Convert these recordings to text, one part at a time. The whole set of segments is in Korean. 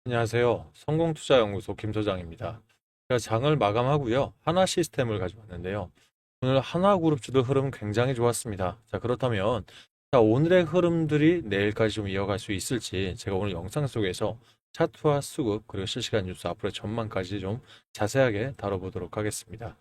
안녕하세요. 성공투자연구소 김소장입니다. 제가 장을 마감하고요. 하나 시스템을 가져왔는데요. 오늘 하나그룹주들 흐름 굉장히 좋았습니다. 자, 그렇다면 오늘의 흐름들이 내일까지 좀 이어갈 수 있을지 제가 오늘 영상 속에서 차트와 수급 그리고 실시간 뉴스 앞으로의 전망까지 좀 자세하게 다뤄보도록 하겠습니다.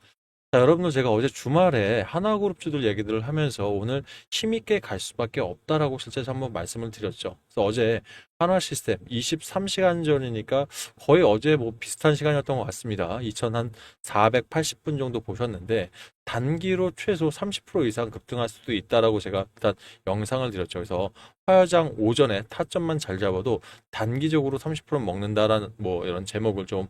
자, 여러분들 제가 어제 주말에 하나그룹주들 얘기들을 하면서 오늘 힘있게 갈 수밖에 없다라고 실제로 한번 말씀을 드렸죠. 그래서 어제 하나시스템 23시간 전이니까 거의 어제 뭐 비슷한 시간이었던 것 같습니다. 2480분 정도 보셨는데 단기로 최소 30% 이상 급등할 수도 있다라고 제가 일단 영상을 드렸죠. 그래서 화요장 오전에 타점만 잘 잡아도 단기적으로 30% 먹는다라는 뭐 이런 제목을 좀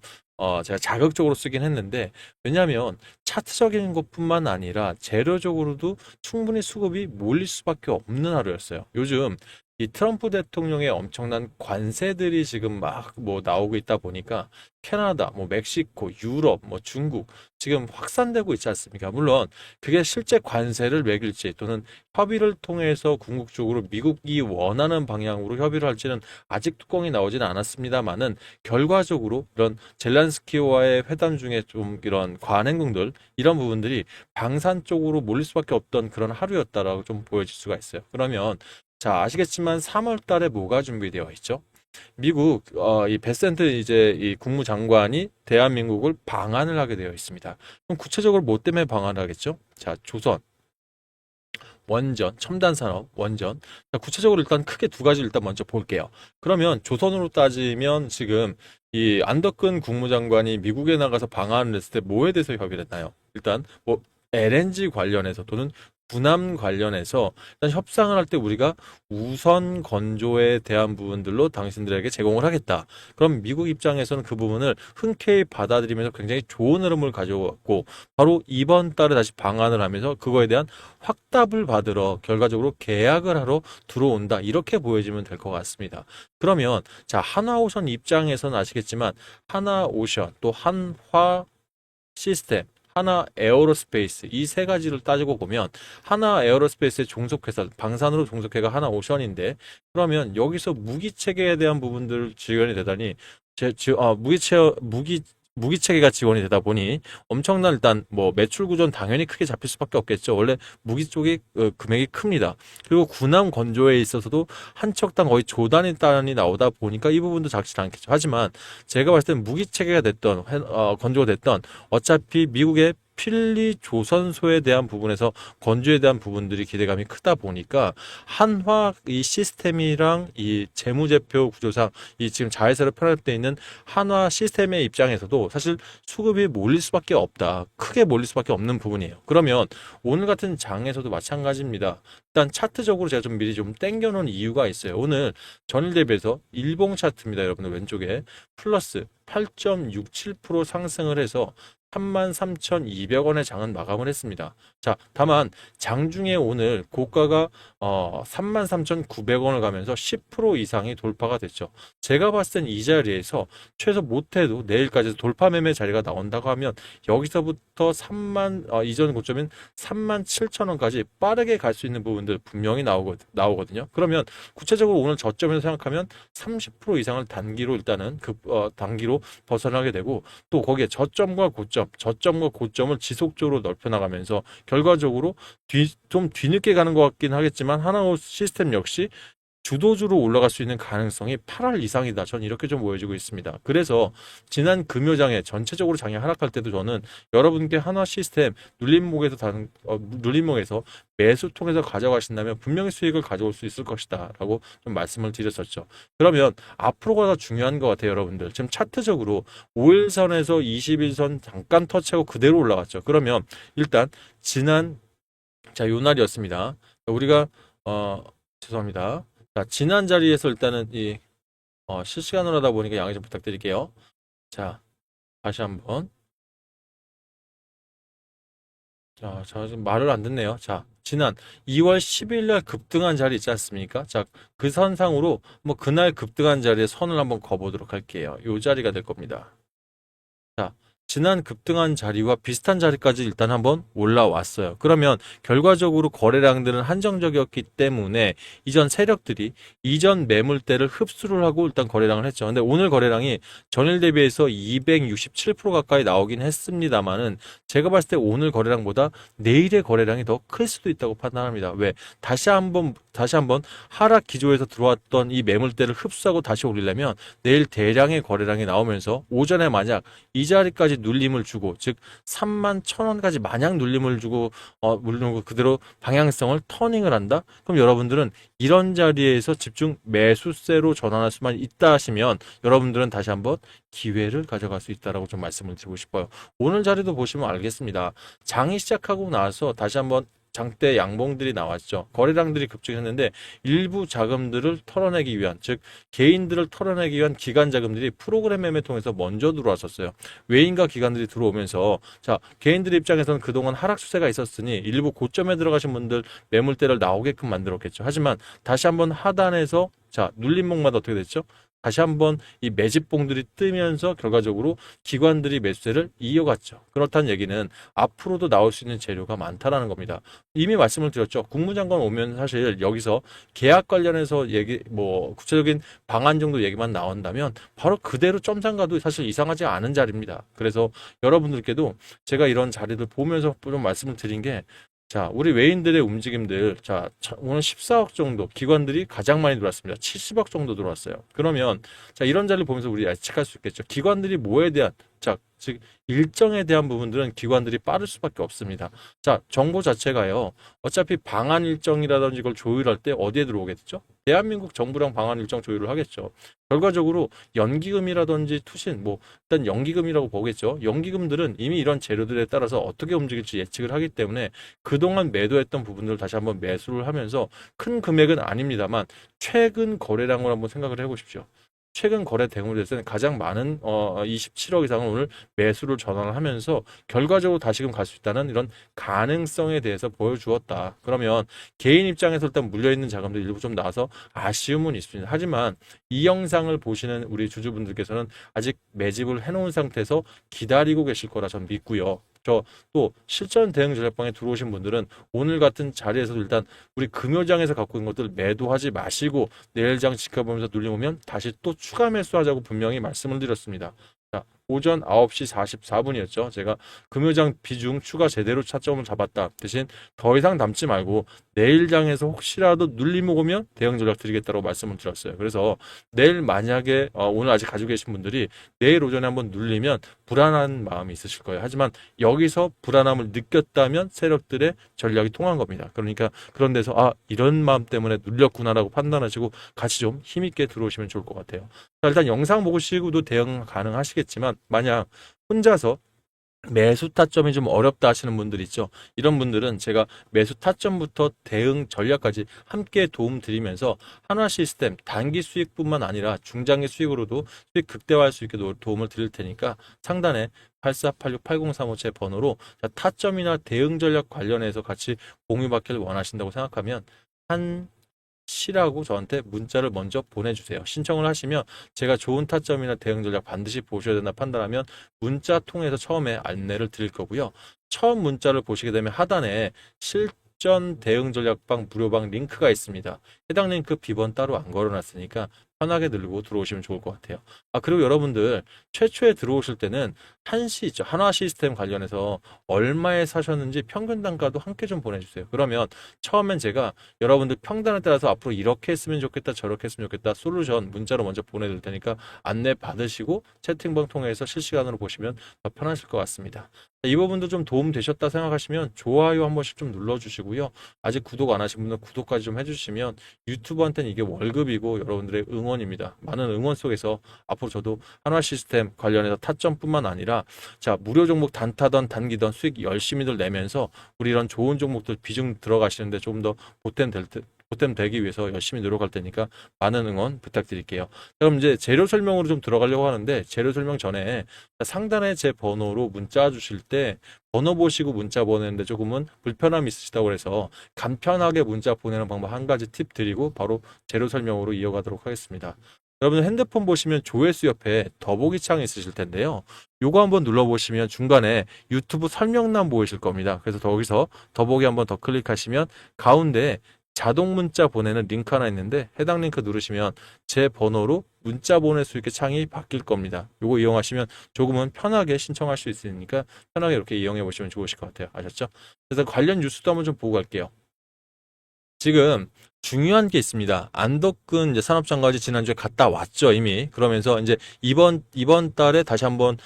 제가 자극적으로 쓰긴 했는데 왜냐하면 차트적인 것뿐만 아니라 재료적으로도 충분히 수급이 몰릴 수밖에 없는 하루였어요. 요즘 이 트럼프 대통령의 엄청난 관세들이 지금 막 뭐 나오고 있다 보니까 캐나다, 뭐 멕시코, 유럽, 뭐 중국 지금 확산되고 있지 않습니까? 물론 그게 실제 관세를 매길지 또는 협의를 통해서 궁극적으로 미국이 원하는 방향으로 협의를 할지는 아직 뚜껑이 나오지는 않았습니다만은 결과적으로 이런 젤란스키와의 회담 중에 좀 이런 관행동들 이런 부분들이 방산 쪽으로 몰릴 수밖에 없던 그런 하루였다라고 좀 보여질 수가 있어요. 그러면 자, 아시겠지만 3월 달에 뭐가 준비되어 있죠? 미국 이 베센트 이제 이 국무장관이 대한민국을 방한을 하게 되어 있습니다. 그럼 구체적으로 뭐 때문에 방한을 하겠죠? 자, 조선, 원전, 첨단 산업, 원전. 자, 구체적으로 일단 크게 두 가지 일단 먼저 볼게요. 그러면 조선으로 따지면 지금 이 안덕근 국무장관이 미국에 나가서 방한을 했을 때 뭐에 대해서 협의를 했나요? 일단 뭐 LNG 관련해서 또는 군함 관련해서 일단 협상을 할 때 우리가 우선 건조에 대한 부분들로 당신들에게 제공을 하겠다. 그럼 미국 입장에서는 그 부분을 흔쾌히 받아들이면서 굉장히 좋은 흐름을 가져왔고 바로 이번 달에 다시 방한을 하면서 그거에 대한 확답을 받으러 결과적으로 계약을 하러 들어온다. 이렇게 보여지면 될 것 같습니다. 그러면 자, 한화오션 입장에서는 아시겠지만 하나오션 또 한화 시스템 하나 에어로스페이스 이 세 가지를 따지고 보면 하나 에어로스페이스의 종속회사 방산으로 종속회가 하나 오션인데 그러면 여기서 무기 체계에 대한 부분들 지원이 되다니 무기 체계가 지원이 되다 보니 엄청난 일단 뭐 매출 구조는 당연히 크게 잡힐 수밖에 없겠죠. 원래 무기 쪽이 금액이 큽니다. 그리고 군함 건조에 있어서도 한 척당 거의 조 단위 나오다 보니까 이 부분도 작지 않겠죠. 하지만 제가 봤을 땐 무기 체계가 됐던 건조가 됐던 어차피 미국의 필리 조선소에 대한 부분에서 건조에 대한 부분들이 기대감이 크다 보니까 한화 이 시스템이랑 이 재무제표 구조상 이 지금 자회사로 편입되어 있는 한화 시스템의 입장에서도 사실 수급이 몰릴 수밖에 없다. 크게 몰릴 수밖에 없는 부분이에요. 그러면 오늘 같은 장에서도 마찬가지입니다. 일단 차트적으로 제가 좀 미리 좀 땡겨놓은 이유가 있어요. 오늘 전일 대비해서 일봉 차트입니다. 여러분들 왼쪽에 플러스 8.67% 상승을 해서 33,200원의 장은 마감을 했습니다. 자, 다만 장중에 오늘 고가가 33,900원을 가면서 10% 이상이 돌파가 됐죠. 제가 봤을 땐 이 자리에서 최소 못해도 내일까지 돌파 매매 자리가 나온다고 하면 여기서부터 이전 고점인 37,000원까지 빠르게 갈 수 있는 부분들 분명히 나오거든요. 그러면 구체적으로 오늘 저점에서 생각하면 30% 이상을 단기로 일단은 단기로 벗어나게 되고 또 거기에 저점과 고점을 지속적으로 넓혀 나가면서 결과적으로 좀 뒤늦게 가는 것 같긴 하겠지만 하나로 시스템 역시 주도주로 올라갈 수 있는 가능성이 8할 이상이다. 전 이렇게 좀 보여지고 있습니다. 그래서 지난 금요장에 전체적으로 장이 하락할 때도 저는 여러분께 한화 시스템 눌림목에서 매수 통해서 가져가신다면 분명히 수익을 가져올 수 있을 것이다. 라고 좀 말씀을 드렸었죠. 그러면 앞으로가 더 중요한 것 같아요. 여러분들. 지금 차트적으로 5일선에서 21선 잠깐 터치하고 그대로 올라갔죠. 그러면 일단 자, 요 날이었습니다. 우리가 죄송합니다. 자, 지난 자리에서 일단은 실시간으로 하다 보니까 양해 좀 부탁드릴게요. 자, 다시 한번. 자, 저 지금 말을 안 듣네요. 자, 지난 2월 10일 날 급등한 자리 있지 않습니까? 자, 그 선상으로 뭐 그날 급등한 자리에 선을 한번 거보도록 할게요. 요 자리가 될 겁니다. 자, 지난 급등한 자리와 비슷한 자리까지 일단 한번 올라왔어요. 그러면 결과적으로 거래량들은 한정적이었기 때문에 이전 세력들이 이전 매물대를 흡수를 하고 일단 거래량을 했죠. 근데 오늘 거래량이 전일 대비해서 267% 가까이 나오긴 했습니다만은 제가 봤을 때 오늘 거래량보다 내일의 거래량이 더 클 수도 있다고 판단합니다. 왜? 다시 한번 하락 기조에서 들어왔던 이 매물대를 흡수하고 다시 올리려면 내일 대량의 거래량이 나오면서 오전에 만약 이 자리까지 눌림을 주고, 즉 31,000원까지 마냥 눌림을 주고 물론 그대로 방향성을 터닝을 한다. 그럼 여러분들은 이런 자리에서 집중 매수세로 전환할 수만 있다 하시면 여러분들은 다시 한번 기회를 가져갈 수 있다라고 좀 말씀을 드리고 싶어요. 오늘 자리도 보시면 알겠습니다. 장이 시작하고 나서 다시 한번 장대 양봉들이 나왔죠. 거래량들이 급증했는데 일부 자금들을 털어내기 위한, 즉 개인들을 털어내기 위한 기관 자금들이 프로그램 매매 통해서 먼저 들어왔었어요. 외인과 기관들이 들어오면서 자, 개인들 입장에서는 그동안 하락 추세가 있었으니 일부 고점에 들어가신 분들 매물대를 나오게끔 만들었겠죠. 하지만 다시 한번 하단에서 자, 눌림목마다 어떻게 됐죠? 다시 한번 이 매집봉들이 뜨면서 결과적으로 기관들이 매수세를 이어갔죠. 그렇다는 얘기는 앞으로도 나올 수 있는 재료가 많다라는 겁니다. 이미 말씀을 드렸죠. 국무장관 오면 사실 여기서 계약 관련해서 얘기, 뭐 구체적인 방안 정도 얘기만 나온다면 바로 그대로 점상가도 사실 이상하지 않은 자리입니다. 그래서 여러분들께도 제가 이런 자리를 보면서 좀 말씀을 드린 게, 자, 우리 외인들의 움직임들, 자, 오늘 14억 정도 기관들이 가장 많이 들어왔습니다. 70억 정도 들어왔어요. 그러면, 자, 이런 자리를 보면서 우리 예측할 수 있겠죠. 기관들이 뭐에 대한, 자, 즉, 일정에 대한 부분들은 기관들이 빠를 수밖에 없습니다. 자, 정보 자체가요, 어차피 방한 일정이라든지 이걸 조율할 때 어디에 들어오겠죠? 대한민국 정부랑 방한 일정 조율을 하겠죠. 결과적으로 연기금이라든지 투신, 뭐, 일단 연기금이라고 보겠죠. 연기금들은 이미 이런 재료들에 따라서 어떻게 움직일지 예측을 하기 때문에 그동안 매도했던 부분들을 다시 한번 매수를 하면서 큰 금액은 아닙니다만 최근 거래량을 한번 생각을 해보십시오. 최근 거래 대금에서는 가장 많은 27억 이상을 오늘 매수를 전환을 하면서 결과적으로 다시금 갈 수 있다는 이런 가능성에 대해서 보여주었다. 그러면 개인 입장에서 일단 물려있는 자금들 일부 좀 나와서 아쉬움은 있습니다. 하지만 이 영상을 보시는 우리 주주분들께서는 아직 매집을 해놓은 상태에서 기다리고 계실 거라 저는 믿고요. 저 또 실전 대응 전략방에 들어오신 분들은 오늘 같은 자리에서도 일단 우리 금요장에서 갖고 있는 것들 매도하지 마시고 내일장 지켜보면서 눌림오면 다시 또 추가 매수하자고 분명히 말씀을 드렸습니다. 자, 오전 9시 44분이었죠. 제가 금요장 비중 추가 제대로 차점을 잡았다. 대신 더 이상 담지 말고 내일장에서 혹시라도 눌림 오면 대응 전략 드리겠다고 말씀을 드렸어요. 그래서 내일 만약에 오늘 아직 가지고 계신 분들이 내일 오전에 한번 눌리면 불안한 마음이 있으실 거예요. 하지만 여기서 불안함을 느꼈다면 세력들의 전략이 통한 겁니다. 그러니까 그런 데서 이런 마음 때문에 눌렸구나라고 판단하시고 같이 좀 힘있게 들어오시면 좋을 것 같아요. 자, 일단 영상 보시고도 대응 가능하시겠지만 만약 혼자서 매수 타점이 좀 어렵다 하시는 분들 있죠. 이런 분들은 제가 매수 타점부터 대응 전략까지 함께 도움 드리면서 한화 시스템 단기 수익뿐만 아니라 중장기 수익으로도 수익 극대화할 수 있게 도움을 드릴 테니까 상단에 84868035 제 번호로 타점이나 대응 전략 관련해서 같이 공유받기를 원하신다고 생각하면 한 시라고 저한테 문자를 먼저 보내주세요. 신청을 하시면 제가 좋은 타점이나 대응 전략 반드시 보셔야 된다 판단하면 문자 통해서 처음에 안내를 드릴 거고요. 처음 문자를 보시게 되면 하단에 실전 대응 전략방 무료방 링크가 있습니다. 해당 링크 비번 따로 안 걸어놨으니까 편하게 누르고 들어오시면 좋을 것 같아요. 그리고 여러분들 최초에 들어오실 때는 한시 있죠. 한화 시스템 관련해서 얼마에 사셨는지 평균 단가도 함께 좀 보내주세요. 그러면 처음엔 제가 여러분들 평단에 따라서 앞으로 이렇게 했으면 좋겠다 저렇게 했으면 좋겠다 솔루션 문자로 먼저 보내드릴 테니까 안내 받으시고 채팅방 통해서 실시간으로 보시면 더 편하실 것 같습니다. 이 부분도 좀 도움 되셨다 생각하시면 좋아요 한 번씩 좀 눌러주시고요. 아직 구독 안 하신 분은 구독까지 좀 해주시면 유튜브한테는 이게 월급이고 여러분들의 응원입니다. 많은 응원 속에서 앞으로 저도 한화 시스템 관련해서 타점뿐만 아니라 자, 무료 종목 단타던 단기던 수익 열심히들 내면서 우리 이런 좋은 종목들 비중 들어가시는데 조금 더 보탬 되기 위해서 열심히 노력할 테니까 많은 응원 부탁드릴게요. 그럼 이제 재료 설명으로 좀 들어가려고 하는데 재료 설명 전에 상단에 제 번호로 문자 주실 때 번호 보시고 문자 보내는데 조금은 불편함이 있으시다고 해서 간편하게 문자 보내는 방법 한 가지 팁 드리고 바로 재료 설명으로 이어가도록 하겠습니다. 여러분 핸드폰 보시면 조회수 옆에 더보기 창이 있으실 텐데요. 요거 한번 눌러보시면 중간에 유튜브 설명란 보이실 겁니다. 그래서 거기서 더보기 한번 더 클릭하시면 가운데 자동 문자 보내는 링크 하나 있는데 해당 링크 누르시면 제 번호로 문자 보낼 수 있게 창이 바뀔 겁니다. 요거 이용하시면 조금은 편하게 신청할 수 있으니까 편하게 이렇게 이용해 보시면 좋으실 것 같아요. 아셨죠? 그래서 관련 뉴스도 한번 좀 보고 갈게요. 지금 중요한 게 있습니다. 안덕근 이제 산업장관이 지난주에 갔다 왔죠, 이미. 그러면서 이제 이번 달에 다시 한번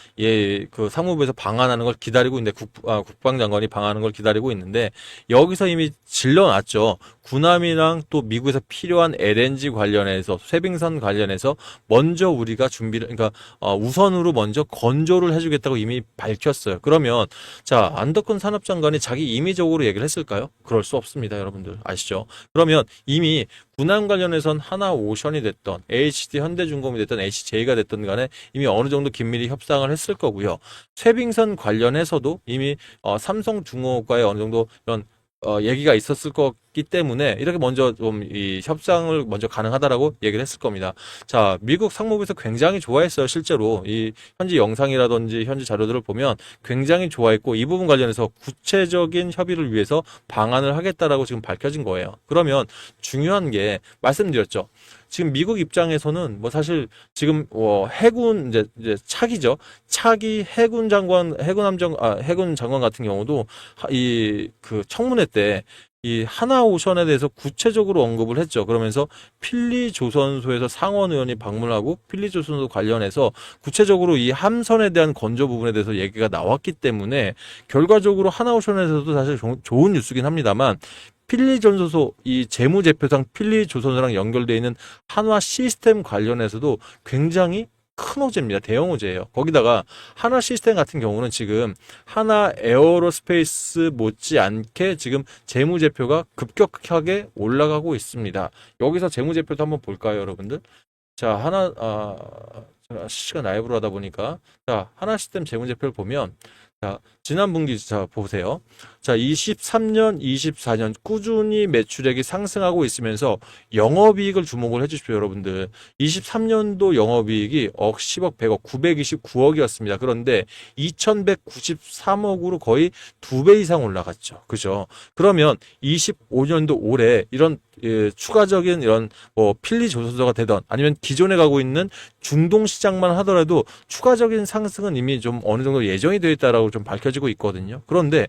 그 상무부에서 방한하는 걸 기다리고 있는데 국방장관이 방한하는 걸 기다리고 있는데 여기서 이미 질러놨죠. 군함이랑 또 미국에서 필요한 LNG 관련해서 쇠빙선 관련해서 먼저 우리가 준비를 그러니까 우선으로 먼저 건조를 해주겠다고 이미 밝혔어요. 그러면 자 안덕근 산업장관이 자기 임의적으로 얘기를 했을까요? 그럴 수 없습니다, 여러분들 아시죠? 그러면 이미 군함 관련해선 하나오션이 됐던 HD 현대중공이 됐던 HJ가 됐던 간에 이미 어느 정도 긴밀히 협상을 했을 거고요. 쇠빙선 관련해서도 이미 삼성중공업과의 어느 정도 이런 얘기가 있었을 거기 때문에 이렇게 먼저 좀 이 협상을 먼저 가능하다라고 얘기를 했을 겁니다. 자, 미국 상무부에서 굉장히 좋아했어요. 실제로 이 현지 영상이라든지 현지 자료들을 보면 굉장히 좋아했고 이 부분 관련해서 구체적인 협의를 위해서 방안을 하겠다라고 지금 밝혀진 거예요. 그러면 중요한 게 말씀드렸죠. 지금 미국 입장에서는 뭐 사실 지금 해군 이제 차기죠. 차기 해군 장관 해군 장관 같은 경우도 이 그 청문회 때 이 하나오션에 대해서 구체적으로 언급을 했죠. 그러면서 필리조선소에서 상원 의원이 방문하고 필리조선소 관련해서 구체적으로 이 함선에 대한 건조 부분에 대해서 얘기가 나왔기 때문에 결과적으로 하나오션에서도 사실 좋은 뉴스긴 합니다만 필리전소소 이 재무제표상 필리조선소랑 연결되어 있는 한화 시스템 관련해서도 굉장히 큰 호재입니다. 대형 호재예요. 거기다가 하나 시스템 같은 경우는 지금 하나 에어로스페이스 못지않게 지금 재무제표가 급격하게 올라가고 있습니다. 여기서 재무제표도 한번 볼까요, 여러분들? 자, 제가 시간 라이브로 하다 보니까 자, 하나 시스템 재무제표를 보면 자, 지난 분기 자 보세요. 자, 23년, 24년 꾸준히 매출액이 상승하고 있으면서 영업이익을 주목을 해주십시오, 여러분들. 23년도 영업이익이 10억, 100억, 929억이었습니다. 그런데 2193억으로 거의 2배 이상 올라갔죠. 그죠? 그러면 25년도 올해 이런 추가적인 이런 뭐 필리 조선소가 되던 아니면 기존에 가고 있는 중동 시장만 하더라도 추가적인 상승은 이미 좀 어느 정도 예정이 되어 있다라고 좀 밝혀지고 있거든요. 그런데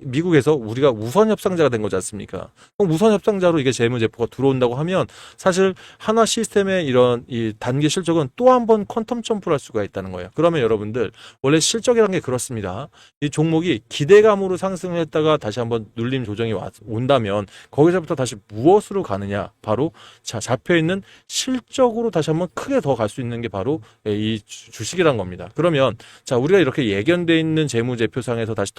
미국에서 우리가 우선 협상자가 된 거지 않습니까? 그럼 우선 협상자로 이게 재무제표가 들어온다고 하면 사실 한화 시스템의 이런 이 단기 실적은 또 한 번 퀀텀 점프를 할 수가 있다는 거예요. 그러면 여러분들 원래 실적이라는 게 그렇습니다. 이 종목이 기대감으로 상승했다가 다시 한번 눌림 조정이 온다면 거기서부터 다시 무엇으로 가느냐? 바로 자 잡혀 있는 실적으로 다시 한번 크게 더 갈 수 있는 게 바로 이 주식이란 겁니다. 그러면 자 우리가 이렇게 예견돼 있는 재무제표상에서 다시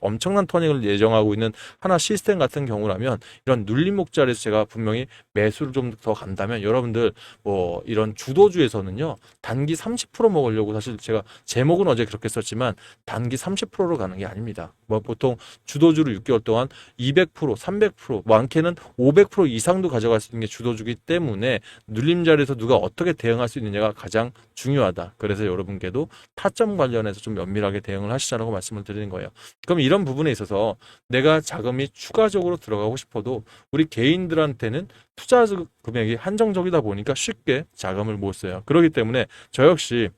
엄청난 터닝을 예정하고 있는 하나 시스템 같은 경우라면 이런 눌림목 자리에서 제가 분명히 매수를 좀 더 간다면 여러분들 뭐 이런 주도주에서는요 단기 30% 먹으려고 사실 제가 제목은 어제 그렇게 썼지만 단기 30%로 가는 게 아닙니다. 뭐 보통 주도주를 6개월 동안 200%, 300%, 많게는 500% 이상도 가져갈 수 있는 게 주도주기 때문에 눌림 자리에서 누가 어떻게 대응할 수 있느냐가 가장 중요하다. 그래서 여러분께도 타점 관련해서 좀 면밀하게 대응을 하시자라고 말씀을 드리는 거예요. 그럼 이런 부분에 있어서 내가 자금이 추가적으로 들어가고 싶어도 우리 개인들한테는 투자 금액이 한정적이다 보니까 쉽게 자금을 못 써요. 그렇기 때문에 저 역시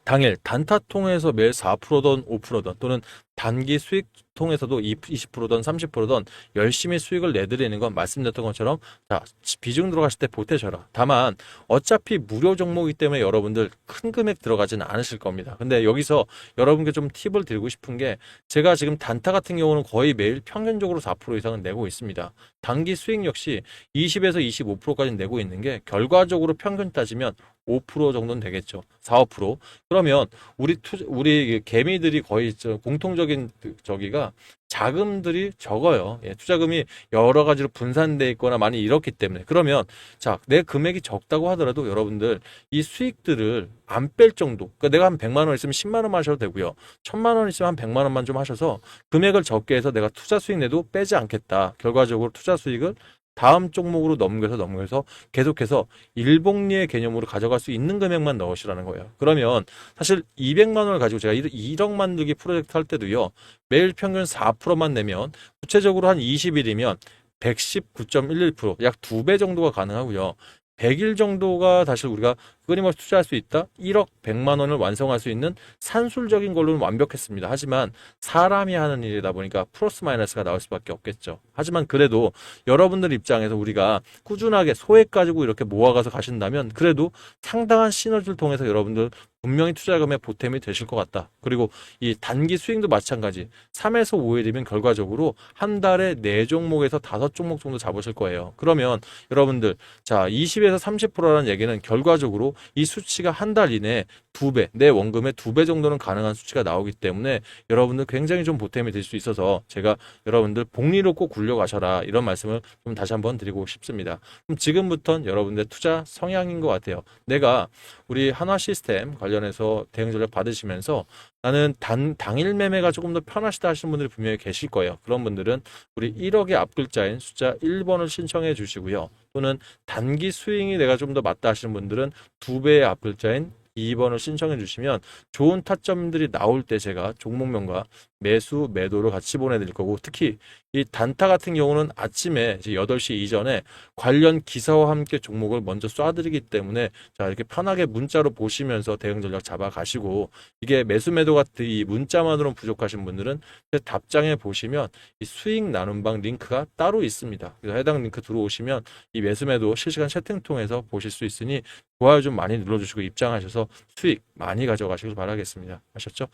당일 단타 통해서 매일 4%든 5%든 또는 단기 수익 통해서도 20%든 30%든 열심히 수익을 내드리는 건 말씀드렸던 것처럼 자 비중 들어갔을 때 보태셔라. 다만 어차피 무료 종목이기 때문에 여러분들 큰 금액 들어가지는 않으실 겁니다. 근데 여기서 여러분께 좀 팁을 드리고 싶은 게 제가 지금 단타 같은 경우는 거의 매일 평균적으로 4% 이상은 내고 있습니다. 단기 수익 역시 20에서 25%까지 내고 있는 게 결과적으로 평균 따지면 5% 정도는 되겠죠. 4, 5%. 그러면 우리 개미들이 거의 공통적인 저기가 자금들이 적어요. 예, 투자금이 여러 가지로 분산돼 있거나 많이 이렇기 때문에. 그러면 자, 내 금액이 적다고 하더라도 여러분들 이 수익들을 안 뺄 정도. 그러니까 내가 한 100만 원 있으면 10만 원만 하셔도 되고요. 1000만 원 있으면 한 100만 원만 좀 하셔서 금액을 적게 해서 내가 투자 수익 내도 빼지 않겠다. 결과적으로 투자 수익을 다음 종목으로 넘겨서 계속해서 일복리의 개념으로 가져갈 수 있는 금액만 넣으시라는 거예요. 그러면 사실 200만 원을 가지고 제가 1억 만들기 프로젝트 할 때도요. 매일 평균 4%만 내면 구체적으로 한 20일이면 119.11%, 약 2배 정도가 가능하고요. 100일 정도가 사실 우리가 끊임없이 투자할 수 있다. 1억 100만 원을 완성할 수 있는 산술적인 걸로는 완벽했습니다. 하지만 사람이 하는 일이다 보니까 플러스 마이너스가 나올 수밖에 없겠죠. 하지만 그래도 여러분들 입장에서 우리가 꾸준하게 소액 가지고 이렇게 모아가서 가신다면 그래도 상당한 시너지를 통해서 여러분들 분명히 투자금에 보탬이 되실 것 같다. 그리고 이 단기 스윙도 마찬가지. 3에서 5일이면 결과적으로 한 달에 4종목에서 5종목 정도 잡으실 거예요. 그러면 여러분들 자 20에서 30%라는 얘기는 결과적으로 이 수치가 한 달 이내에 2배, 내 원금의 2배 정도는 가능한 수치가 나오기 때문에 여러분들 굉장히 좀 보탬이 될 수 있어서 제가 여러분들 복리로 꼭 굴려가셔라 이런 말씀을 좀 다시 한번 드리고 싶습니다. 그럼 지금부터는 여러분들 투자 성향인 것 같아요. 내가 우리 한화 시스템 관련해서 대응 전략 받으시면서 나는 당일 매매가 조금 더 편하시다 하시는 분들이 분명히 계실 거예요. 그런 분들은 우리 1억의 앞글자인 숫자 1번을 신청해 주시고요. 또는 단기 스윙이 내가 좀 더 맞다 하시는 분들은 2배의 앞글자인 2번을 신청해 주시면 좋은 타점들이 나올 때 제가 종목명과 매수, 매도를 같이 보내드릴 거고 특히 이 단타 같은 경우는 아침에 이제 8시 이전에 관련 기사와 함께 종목을 먼저 쏴드리기 때문에 자 이렇게 편하게 문자로 보시면서 대응 전략 잡아가시고 이게 매수, 매도 같은 이 문자만으로는 부족하신 분들은 답장에 보시면 이 수익 나눔방 링크가 따로 있습니다. 그래서 해당 링크 들어오시면 이 매수, 매도 실시간 채팅 통해서 보실 수 있으니 좋아요 좀 많이 눌러주시고 입장하셔서 수익 많이 가져가시길 바라겠습니다. 아셨죠?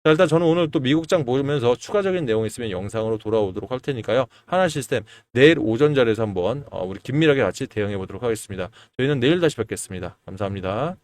자, 일단 저는 오늘 또 미국장 보면서 추가적인 내용 있으면 영상으로 돌아오도록 할 테니까요. 하나 시스템 내일 오전 자리에서 한번 우리 긴밀하게 같이 대응해 보도록 하겠습니다. 저희는 내일 다시 뵙겠습니다. 감사합니다.